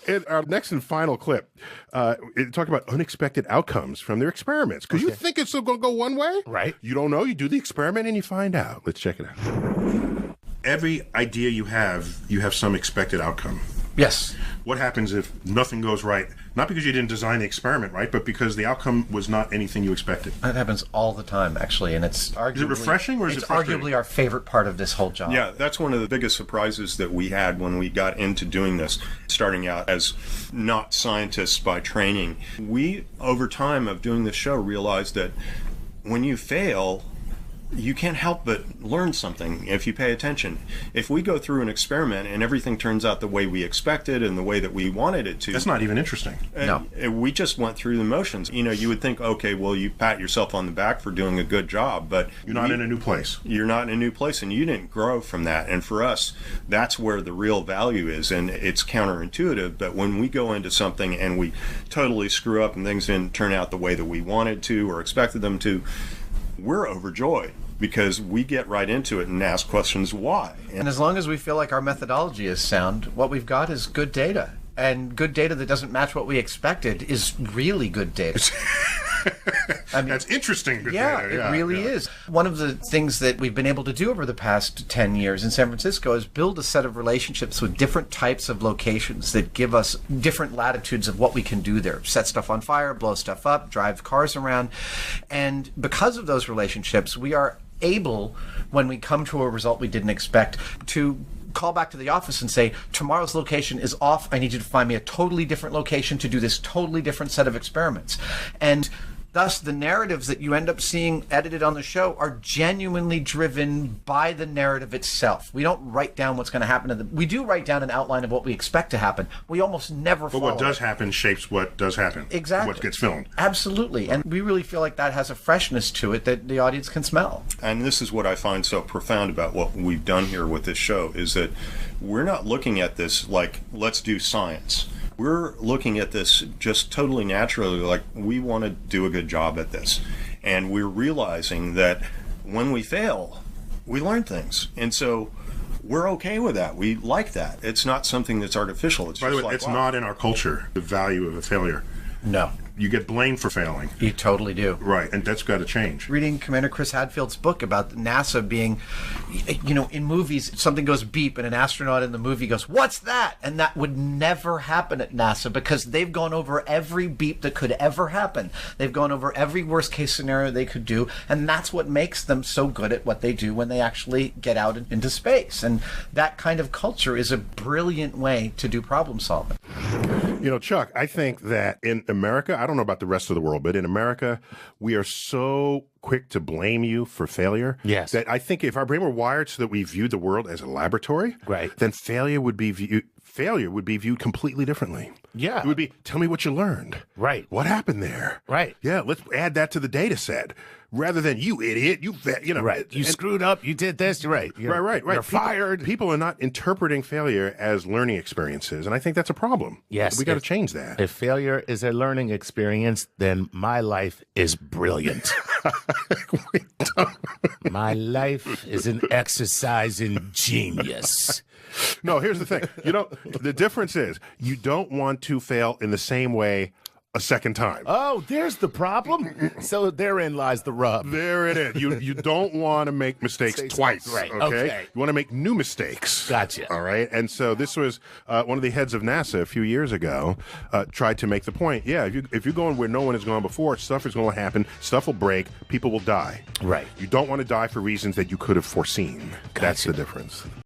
In our next and final clip, it talk about unexpected outcomes from their experiments. Because you think it's going to go one way. Right. You don't know. You do the experiment and you find out. Let's check it out. Every idea you have some expected outcome. Yes. What happens if nothing goes right? Not because you didn't design the experiment right, but because the outcome was not anything you expected. That happens all the time, actually, and it's arguably... Is it refreshing or is it frustrating? Arguably our favorite part of this whole job. Yeah, that's one of the biggest surprises that we had when we got into doing this, starting out as not scientists by training. We, over time of doing this show, realized that when you fail, you can't help but learn something if you pay attention. If we go through an experiment and everything turns out the way we expected and the way that we wanted it to... That's not even interesting. No. We just went through the motions. You know, you would think, okay, well, you pat yourself on the back for doing a good job, but... You're not in a new place. You're not in a new place, and you didn't grow from that. And for us, that's where the real value is, and it's counterintuitive, but when we go into something and we totally screw up and things didn't turn out the way that we wanted to or expected them to, we're overjoyed because we get right into it and ask questions why. And as long as we feel like our methodology is sound, what we've got is good data. And good data that doesn't match what we expected is really good data. I mean, that's interesting. Yeah, it really is. One of the things that we've been able to do over the past 10 years in San Francisco is build a set of relationships with different types of locations that give us different latitudes of what we can do there. Set stuff on fire, blow stuff up, drive cars around. And because of those relationships, we are able, when we come to a result we didn't expect, to call back to the office and say, tomorrow's location is off. I need you to find me a totally different location to do this totally different set of experiments. And thus, the narratives that you end up seeing edited on the show are genuinely driven by the narrative itself. We don't write down what's going to happen. We do write down an outline of what we expect to happen. We almost never follow. But what does happen shapes what does happen. Exactly. What gets filmed. Absolutely. And we really feel like that has a freshness to it that the audience can smell. And this is what I find so profound about what we've done here with this show, is that we're not looking at this like, let's do science. We're looking at this just totally naturally, like we want to do a good job at this. And we're realizing that when we fail, we learn things. And so we're okay with that. We like that. It's not something that's artificial. It's By the way, like, it's wow. not in our culture, the value of a failure. No. You get blamed for failing. You totally do. Right, and that's got to change. Reading Commander Chris Hadfield's book about NASA being, you know, in movies, something goes beep and an astronaut in the movie goes, "What's that?" And that would never happen at NASA because they've gone over every beep that could ever happen. They've gone over every worst case scenario they could do, and that's what makes them so good at what they do when they actually get out into space. And that kind of culture is a brilliant way to do problem solving. You know, Chuck, I think that in America, I don't know about the rest of the world, but in America, we are so quick to blame you for failure. Yes. That I think if our brain were wired so that we viewed the world as a laboratory, right, then failure would be viewed completely differently. Yeah. It would be, tell me what you learned. Right. What happened there? Right. Yeah, let's add that to the data set. Rather than, you idiot, you know. Right. You screwed up, you did this, you're right. Right. You're fired. People are not interpreting failure as learning experiences, and I think that's a problem. Yes. We got to change that. If failure is a learning experience, then my life is brilliant. My life is an exercise in genius. No, here's the thing. You know, the difference is you don't want to fail in the same way a second time. Oh, there's the problem. So therein lies the rub. There it is. You don't want to make mistakes twice. Right. Okay? You want to make new mistakes. Gotcha. All right. And so this was one of the heads of NASA a few years ago tried to make the point. Yeah, if you're going where no one has gone before, stuff is going to happen. Stuff will break. People will die. Right. You don't want to die for reasons that you could have foreseen. Gotcha. That's the difference.